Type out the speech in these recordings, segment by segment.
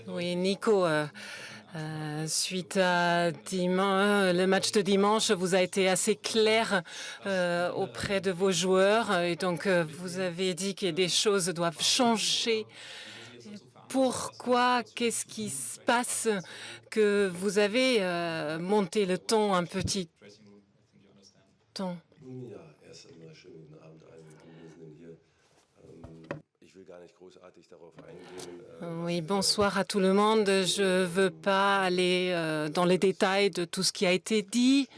Oui, Nico, suite à le match de dimanche, vous avez été assez clair auprès de vos joueurs et donc vous avez dit que des choses doivent changer. Pourquoi? Qu'est-ce qui se passe que vous avez monté le ton un petit ton? Ja, erst einmal schönen guten Abend allen Anwesenden hier. Ich will gar nicht großartig darauf eingehen. Oui, bonsoir à tout le monde. Je ne veux pas aller dans les détails de tout ce qui a été dit.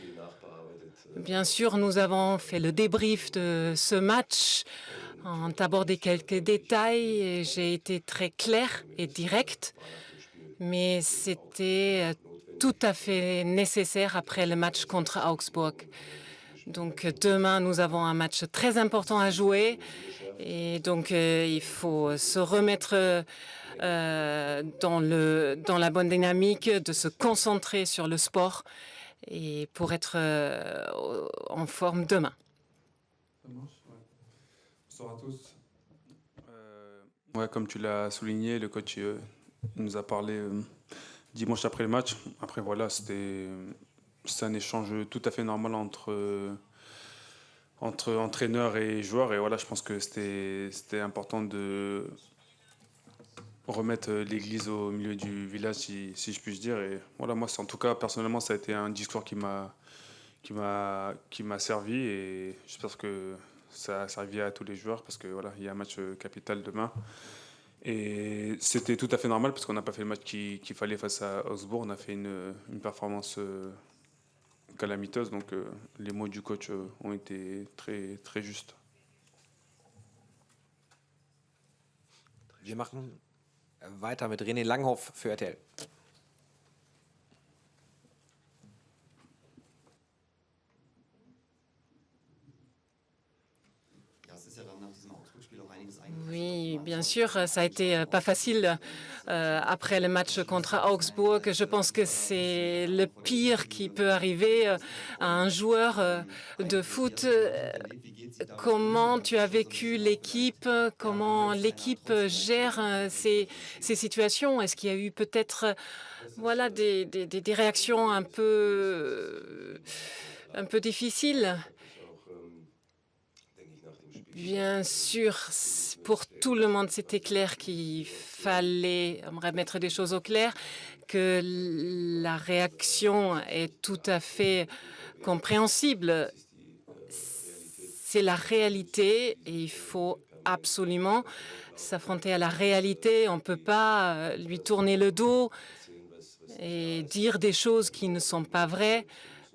Bien sûr, nous avons fait le débrief de ce match, en abordé quelques détails et j'ai été très clair et direct, mais c'était tout à fait nécessaire après le match contre Augsburg. Donc demain, nous avons un match très important à jouer et donc il faut se remettre dans la bonne dynamique, de se concentrer sur le sport et pour être en forme demain. Bonsoir à tous. Ouais, comme tu l'as souligné, le coach nous a parlé dimanche après le match. Après, voilà, c'est un échange tout à fait normal entre entraîneurs et joueurs. Et voilà, je pense que c'était important de remettre l'église au milieu du village, si je puis dire. Et voilà, moi, en tout cas, personnellement, ça a été un discours qui m'a servi. Et j'espère que ça a servi à tous les joueurs parce que voilà, il y a un match capital demain. Et c'était tout à fait normal parce qu'on n'a pas fait le match qu'il fallait face à Augsbourg. On a fait une performance calamiteuse, donc les mots du coach ont été très, très justes. Wir machen weiter mit René Langhoff für RTL. Oui, bien sûr, ça a été pas facile après le match contre Augsbourg. Je pense que c'est le pire qui peut arriver à un joueur de foot. Comment tu as vécu l'équipe? Comment l'équipe gère ces situations? Est-ce qu'il y a eu peut-être voilà, des réactions un peu difficiles? Bien sûr, pour tout le monde, c'était clair qu'il fallait remettre des choses au clair, que la réaction est tout à fait compréhensible. C'est la réalité et il faut absolument s'affronter à la réalité. On ne peut pas lui tourner le dos et dire des choses qui ne sont pas vraies.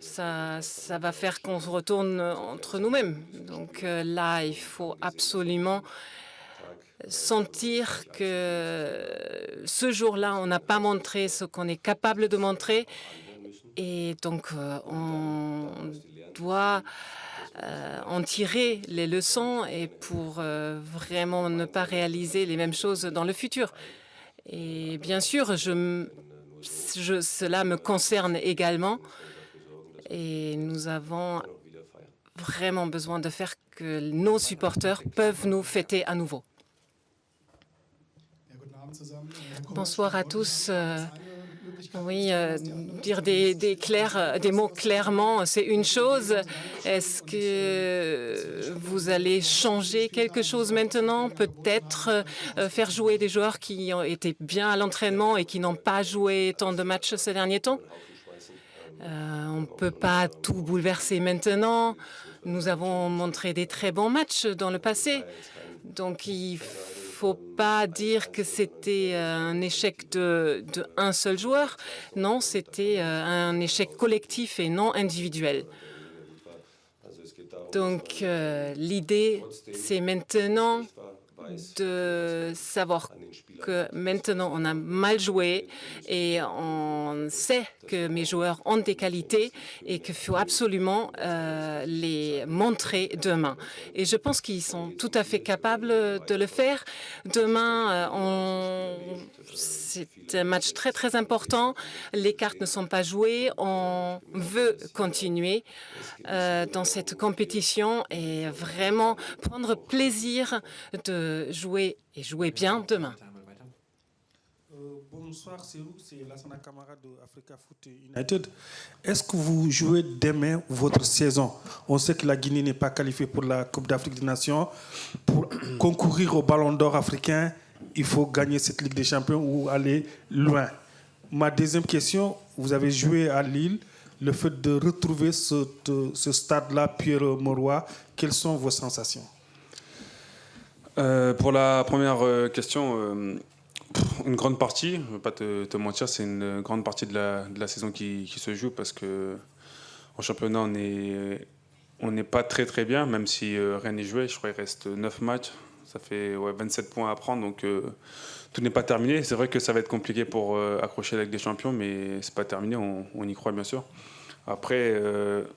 Ça va faire qu'on se retourne entre nous-mêmes. Donc là, il faut absolument sentir que ce jour-là, on n'a pas montré ce qu'on est capable de montrer. Et donc, on doit en tirer les leçons et pour vraiment ne pas réaliser les mêmes choses dans le futur. Et bien sûr, cela me concerne également. Et nous avons vraiment besoin de faire que nos supporters peuvent nous fêter à nouveau. Bonsoir à tous. Oui, dire des mots clairement, c'est une chose. Est-ce que vous allez changer quelque chose maintenant? Peut-être faire jouer des joueurs qui ont été bien à l'entraînement et qui n'ont pas joué tant de matchs ces derniers temps? On ne peut pas tout bouleverser maintenant. Nous avons montré des très bons matchs dans le passé. Donc, il ne faut pas dire que c'était un échec de un seul joueur. Non, c'était un échec collectif et non individuel. Donc, l'idée, c'est maintenant de savoir que maintenant on a mal joué et on sait que mes joueurs ont des qualités et qu'il faut absolument les montrer demain. Et je pense qu'ils sont tout à fait capables de le faire. Demain, c'est un match très très important. Les cartes ne sont pas jouées. On veut continuer dans cette compétition et vraiment prendre plaisir jouer et jouer bien demain. Bonsoir, c'est Lassana Kamara de Africa Foot United. Est-ce que vous jouez demain votre saison? On sait que la Guinée n'est pas qualifiée pour la Coupe d'Afrique des Nations. Pour concourir au Ballon d'Or africain, il faut gagner cette Ligue des Champions ou aller loin. Ma deuxième question, vous avez joué à Lille. Le fait de retrouver ce stade-là, Pierre Mauroy, quelles sont vos sensations? Pour la première question, une grande partie, je ne vais pas te mentir, c'est une grande partie de la saison qui se joue parce qu'en championnat, on n'est pas très très bien, même si rien n'est joué. Je crois qu'il reste 9 matchs, ça fait 27 points à prendre, donc tout n'est pas terminé. C'est vrai que ça va être compliqué pour accrocher la Ligue des Champions, mais ce n'est pas terminé, on y croit bien sûr. Après,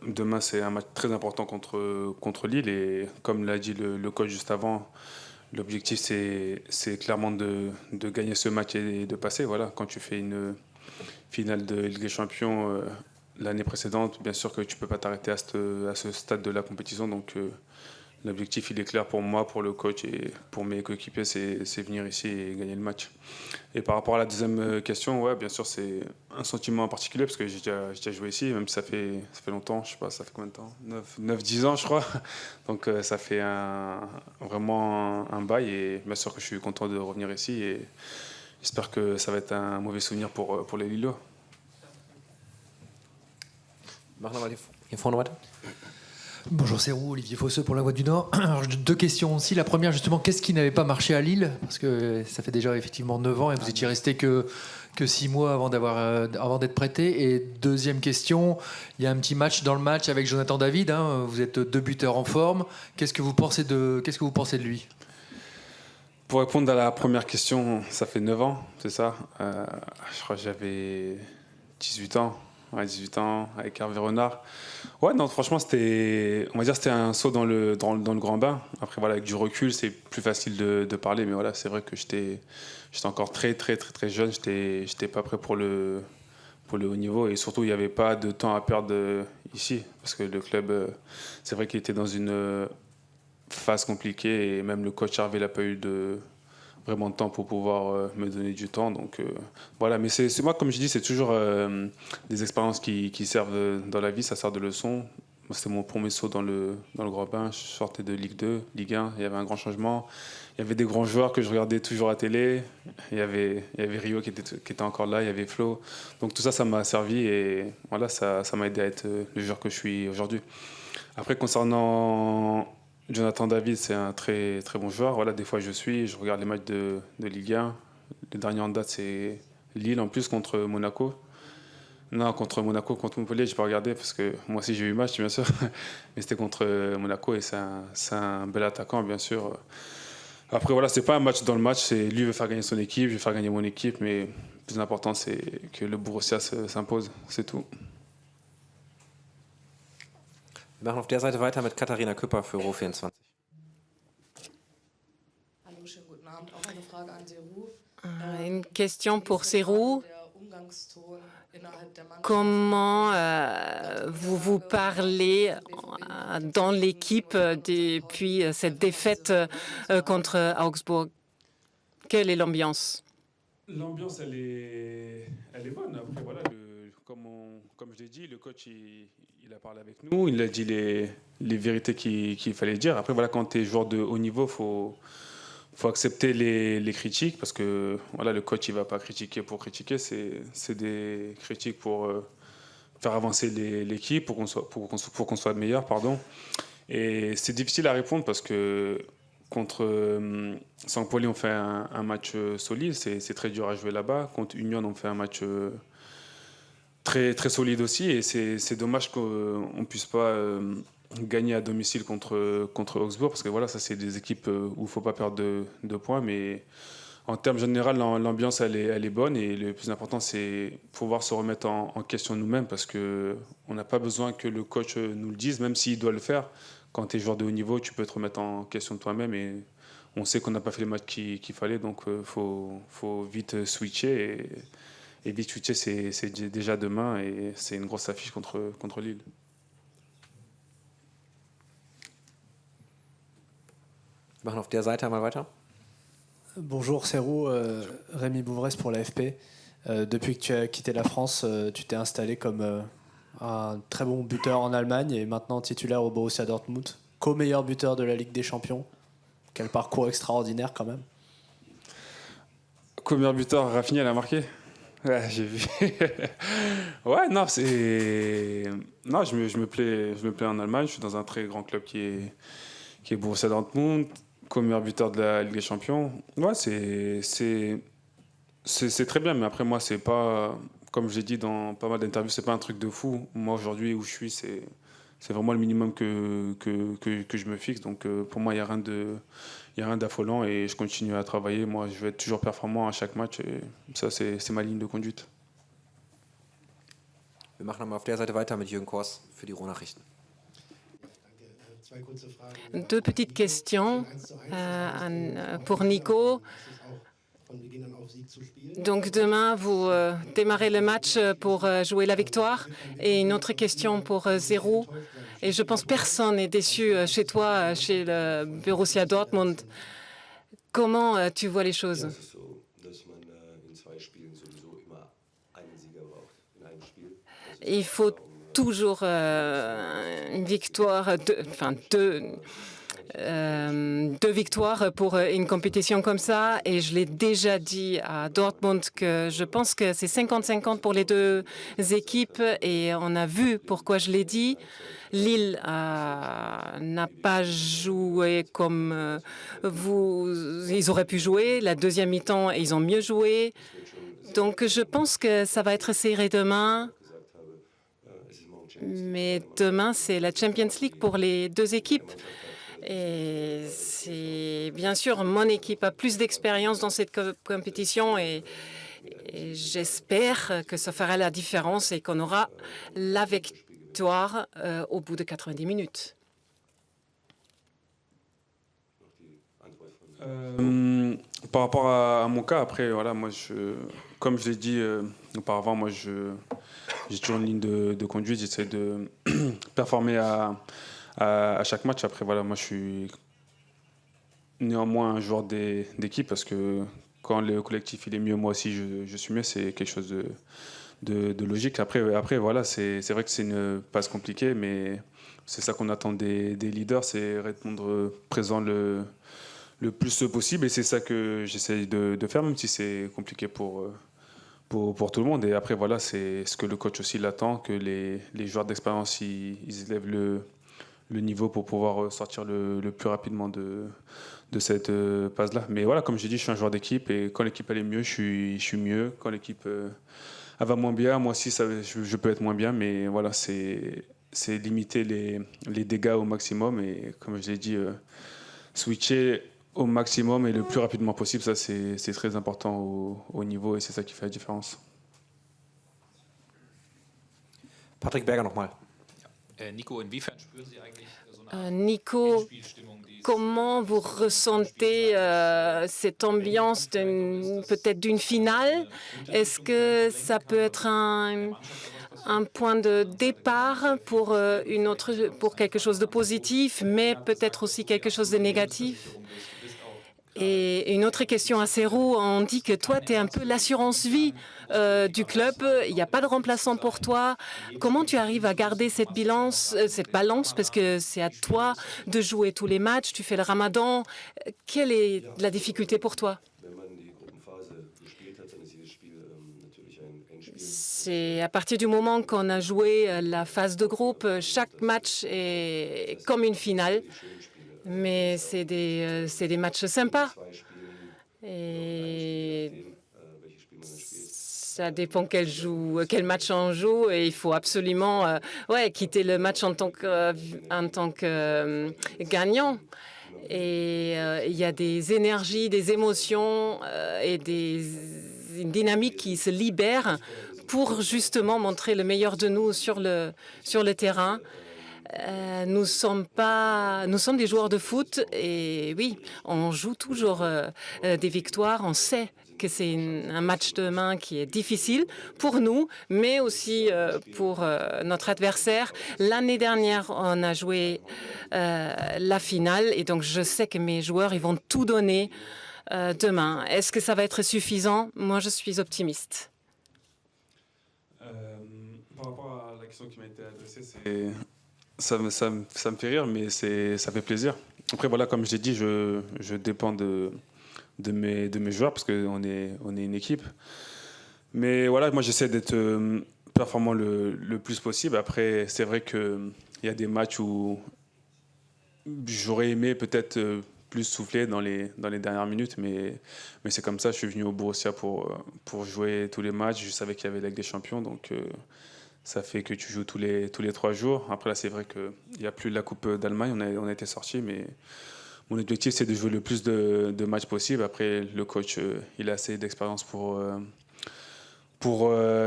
demain, c'est un match très important contre Lille et comme l'a dit le coach juste avant, l'objectif, c'est clairement de gagner ce match et de passer. Voilà, quand tu fais une finale de Ligue des Champions l'année précédente, bien sûr que tu ne peux pas t'arrêter à ce stade de la compétition. Donc, l'objectif, il est clair pour moi, pour le coach et pour mes coéquipiers, c'est venir ici et gagner le match. Et par rapport à la deuxième question, ouais, bien sûr, c'est un sentiment en particulier parce que j'ai déjà joué ici, même si ça fait longtemps, je sais pas, ça fait combien de temps 9-10 ans, je crois. Donc, ça fait vraiment un bail et bien sûr que je suis content de revenir ici et j'espère que ça va être un mauvais souvenir pour les Lillois. Machen wir mal hier vorne weiter. Bonjour, c'est Roux, Olivier Fosseux pour La Voix du Nord. Alors, deux questions aussi. La première, justement, qu'est-ce qui n'avait pas marché à Lille? Parce que ça fait déjà effectivement 9 ans et vous étiez resté que 6 mois avant d'être prêté. Et deuxième question, il y a un petit match dans le match avec Jonathan David. Hein, vous êtes 2 buteurs en forme. Qu'est-ce que vous pensez de lui? Pour répondre à la première question, ça fait 9 ans, c'est ça. Je crois que j'avais 18 ans. Ouais, 18 ans, avec Hervé Renard. Ouais, non, franchement, c'était un saut dans le grand bain. Après, voilà, avec du recul, c'est plus facile de parler. Mais voilà, c'est vrai que j'étais encore très, très, très, très jeune. J'étais pas prêt pour le haut niveau. Et surtout, il n'y avait pas de temps à perdre ici. Parce que le club, c'est vrai qu'il était dans une phase compliquée. Et même le coach Hervé n'a pas eu vraiment de temps pour pouvoir me donner du temps. Donc voilà, mais c'est moi, comme je dis, c'est toujours des expériences qui servent dans la vie, ça sert de leçon. Moi, c'était mon premier saut dans le grand bain. Je sortais de Ligue 2, Ligue 1, il y avait un grand changement. Il y avait des grands joueurs que je regardais toujours à télé. Il y avait Rio qui était encore là, il y avait Flo. Donc tout ça, ça m'a servi et voilà, ça m'a aidé à être le joueur que je suis aujourd'hui. Après, concernant Jonathan David, c'est un très, très bon joueur. Voilà, des fois, je regarde les matchs de Ligue 1. Le dernier en date, c'est Lille, en plus, contre Monaco. Non, contre Montpellier, je n'ai pas regardé parce que moi aussi, j'ai eu match, bien sûr. Mais c'était contre Monaco et c'est un bel attaquant, bien sûr. Après, voilà, c'est pas un match dans le match. Lui veut faire gagner son équipe, je vais faire gagner mon équipe. Mais le plus important, c'est que le Borussia s'impose. C'est tout. Wir machen auf der Seite weiter mit Katharina Küpper für Ro24. Hallo, schönen guten Abend. Auch eine Frage an Serhou. Une question pour Serhou. Der Umgangston innerhalb der Mannschaft. Comment vous parlez dans l'équipe depuis cette défaite contre Augsbourg? Quelle est l'ambiance? L'ambiance, elle est bonne. Après, voilà, comme je l'ai dit, le coach, il a parlé avec nous. Il a dit les vérités qu'il fallait dire. Après, voilà, quand tu es joueur de haut niveau, faut accepter les critiques parce que voilà, le coach, il ne va pas critiquer pour critiquer. C'est des critiques pour faire avancer l'équipe, pour qu'on soit meilleur. Pardon. Et c'est difficile à répondre parce que contre Saint-Pauli, on fait un match solide. C'est très dur à jouer là-bas. Contre Union, on fait un match très, très solide aussi. Et c'est dommage qu'on ne puisse pas gagner à domicile contre Augsbourg. Parce que voilà, ça, c'est des équipes où il ne faut pas perdre de points. Mais en termes généraux, l'ambiance, elle est bonne. Et le plus important, c'est pouvoir se remettre en question nous-mêmes. Parce qu'on n'a pas besoin que le coach nous le dise, même s'il doit le faire. Quand tu es joueur de haut niveau, tu peux te remettre en question toi-même. Et on sait qu'on n'a pas fait les matchs qu'il fallait. Donc, faut vite switcher. Et vite switcher, c'est déjà demain. Et c'est une grosse affiche contre Lille. Wir machen auf der Seite einmal weiter. Bonjour, c'est Roux, Rémi Bouvresse pour l'AFP. Depuis que tu as quitté la France, tu t'es installé comme un très bon buteur en Allemagne et maintenant titulaire au Borussia Dortmund, co-meilleur buteur de la Ligue des Champions. Quel parcours extraordinaire quand même. Combien de buteurs Rafinha elle a marqué? Ouais, j'ai vu. Ouais, non, non, je me plais en Allemagne. Je suis dans un très grand club qui est Borussia Dortmund, comme meilleur buteur de la Ligue des Champions. Ouais, c'est très bien, mais après moi, c'est pas, comme je l'ai dit dans pas mal d'interviews, c'est pas un truc de fou. Moi, aujourd'hui, où je suis, c'est vraiment le minimum que je me fixe. Donc, pour moi, il n'y a rien d'affolant et je continue à travailler. Moi, je vais être toujours performant à chaque match et ça, c'est ma ligne de conduite. Wir machen nochmal auf der Seite weiter mit Jürgen Kors für die Ruhrnachrichten. Deux petites questions pour Nico. Donc demain, vous démarrez le match pour jouer la victoire. Et une autre question pour Serhou. Et je pense que personne n'est déçu chez toi, chez le Borussia Dortmund. Comment tu vois les choses? Es ist so, dass man in 2 Spielen sowieso immer einen Sieger braucht. In einem Spiel. Il faut toujours une victoire, deux victoires pour une compétition comme ça. Et je l'ai déjà dit à Dortmund que je pense que c'est 50-50 pour les deux équipes. Et on a vu pourquoi je l'ai dit. Lille n'a pas joué comme ils auraient pu jouer. La deuxième mi-temps, ils ont mieux joué. Donc je pense que ça va être serré demain. Mais demain, c'est la Champions League pour les deux équipes. Et c'est bien sûr, mon équipe a plus d'expérience dans cette compétition et j'espère que ça fera la différence et qu'on aura la victoire au bout de 90 minutes. Par rapport à mon cas, après, voilà, moi, comme je l'ai dit auparavant, moi, j'ai toujours une ligne de conduite. J'essaie de performer à chaque match. Après, voilà, moi, je suis néanmoins un joueur d'équipe parce que quand le collectif il est mieux, moi aussi, je suis mieux. C'est quelque chose de logique. Après, voilà, c'est vrai que c'est une passe compliquée, mais c'est ça qu'on attend des leaders, c'est répondre présent le plus possible. Et c'est ça que j'essaie de faire, même si c'est compliqué pour tout le monde. Et après, voilà, c'est ce que le coach aussi l'attend, que les joueurs d'expérience, ils élèvent le niveau pour pouvoir sortir le plus rapidement de cette passe-là. Mais voilà, comme j'ai dit, je suis un joueur d'équipe et quand l'équipe elle est mieux, je suis mieux. Quand l'équipe elle va moins bien, moi aussi, je peux être moins bien. Mais voilà, c'est limiter les dégâts au maximum. Et comme je l'ai dit, switcher au maximum et le plus rapidement possible, ça c'est très important au niveau et c'est ça qui fait la différence. Patrick Berger nochmal. Nico, inwiefern spüren Sie eigentlich so eine Nico, Endspielstimmung, die comment vous ressentez cette ambiance peut-être d'une finale? Est-ce que ça peut être un point de départ pour quelque chose de positif, mais peut-être aussi quelque chose de négatif? Et une autre question à Serhou, on dit que toi, tu es un peu l'assurance-vie du club. Il n'y a pas de remplaçant pour toi. Comment tu arrives à garder cette balance, parce que c'est à toi de jouer tous les matchs, tu fais le ramadan. Quelle est la difficulté pour toi? C'est à partir du moment qu'on a joué la phase de groupe, chaque match est comme une finale. Mais c'est des matchs sympas. Et ça dépend quel match on joue. Et il faut absolument quitter le match en tant que gagnant. Et il y a des énergies, des émotions et une dynamique qui se libère pour justement montrer le meilleur de nous sur le terrain. Nous sommes des joueurs de foot et oui, on joue toujours des victoires. On sait que c'est un match demain qui est difficile pour nous, mais aussi pour notre adversaire. L'année dernière, on a joué la finale et donc je sais que mes joueurs ils vont tout donner demain. Est-ce que ça va être suffisant? Moi, je suis optimiste. Par rapport à la question qui m'a été adressée, ça me fait rire, mais ça fait plaisir. Après, voilà, comme je l'ai dit, je dépends de mes joueurs parce qu'on est une équipe. Mais voilà, moi, j'essaie d'être performant le plus possible. Après, c'est vrai qu'il y a des matchs où j'aurais aimé peut-être plus souffler dans les dernières minutes, mais c'est comme ça. Je suis venu au Borussia pour jouer tous les matchs. Je savais qu'il y avait la Ligue des Champions, donc ça fait que tu joues tous les 3 jours. Après, là, c'est vrai qu'il n'y a plus la Coupe d'Allemagne. On a été sortis, mais mon objectif, c'est de jouer le plus de matchs possible. Après, le coach, il a assez d'expérience pour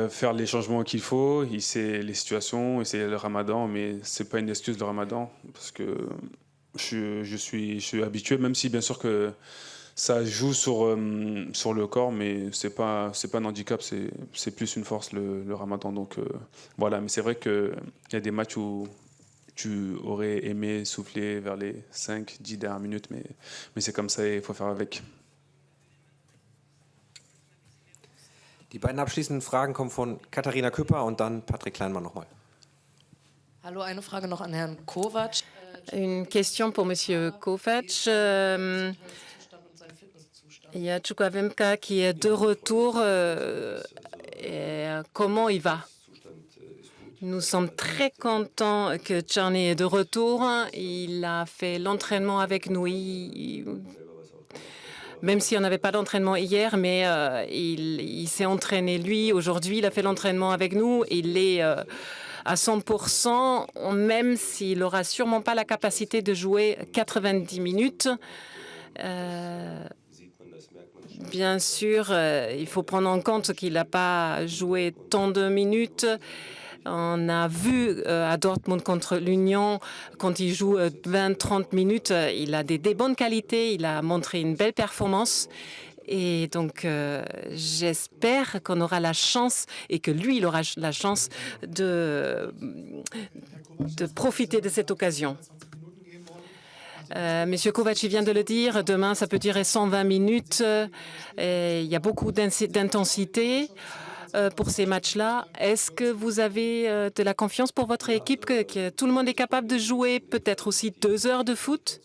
faire les changements qu'il faut. Il sait les situations, il sait le ramadan, mais ce n'est pas une excuse, le ramadan, parce que je suis habitué, même si bien sûr que ça joue sur le corps, mais c'est pas un handicap, c'est plus une force, le ramadan. Donc voilà, mais c'est vrai qu'il y a des matchs où tu aurais aimé souffler vers les 5-10 dernières minutes, mais c'est comme ça et il faut faire avec. Die beiden abschließenden Fragen kommen von Katharina Küpper und dann Patrick Kleinmann nochmal. Hallo, eine Frage noch an Herrn Kovac. Une question pour Monsieur Kovac. Il y a Chukwuemeka qui est de retour. Comment il va? Nous sommes très contents que Czarny est de retour. Il a fait l'entraînement avec nous. Même si on n'avait pas d'entraînement hier, mais il s'est entraîné lui. Aujourd'hui, il a fait l'entraînement avec nous. Il est à 100%, même s'il n'aura sûrement pas la capacité de jouer 90 minutes. Bien sûr, il faut prendre en compte qu'il n'a pas joué tant de minutes. On a vu à Dortmund contre l'Union, quand il joue 20-30 minutes, il a des bonnes qualités, il a montré une belle performance. Et donc, j'espère qu'on aura la chance et que lui, il aura la chance de profiter de cette occasion. Monsieur Kovac vient de le dire, demain, ça peut durer 120 minutes. Il y a beaucoup d'intensité pour ces matchs-là. Est-ce que vous avez de la confiance pour votre équipe, que tout le monde est capable de jouer peut-être aussi 2 heures de foot?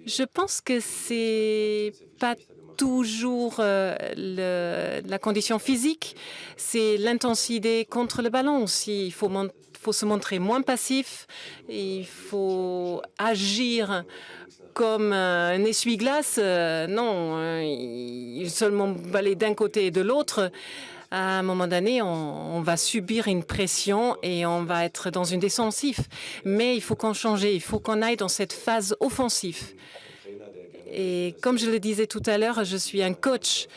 Je pense que c'est pas toujours la condition physique, c'est l'intensité contre le ballon aussi. Il faut se montrer moins passif, il faut agir comme un essuie-glace. Non, il seulement balayer d'un côté et de l'autre. À un moment donné, on va subir une pression et on va être dans une défensive. Mais il faut qu'on change, il faut qu'on aille dans cette phase offensive. Et comme je le disais tout à l'heure, je suis un coach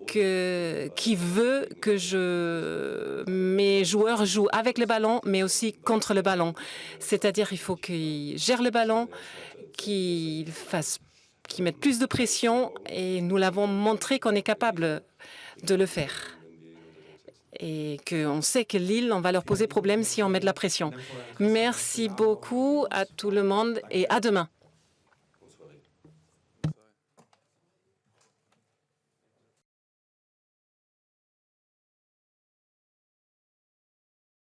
qui veut que mes joueurs jouent avec le ballon, mais aussi contre le ballon. C'est-à-dire il faut qu'ils gèrent le ballon, qu'ils mettent plus de pression, et nous l'avons montré qu'on est capable de le faire. Et qu'on sait que Lille, on va leur poser problème si on met de la pression. Merci beaucoup à tout le monde et à demain.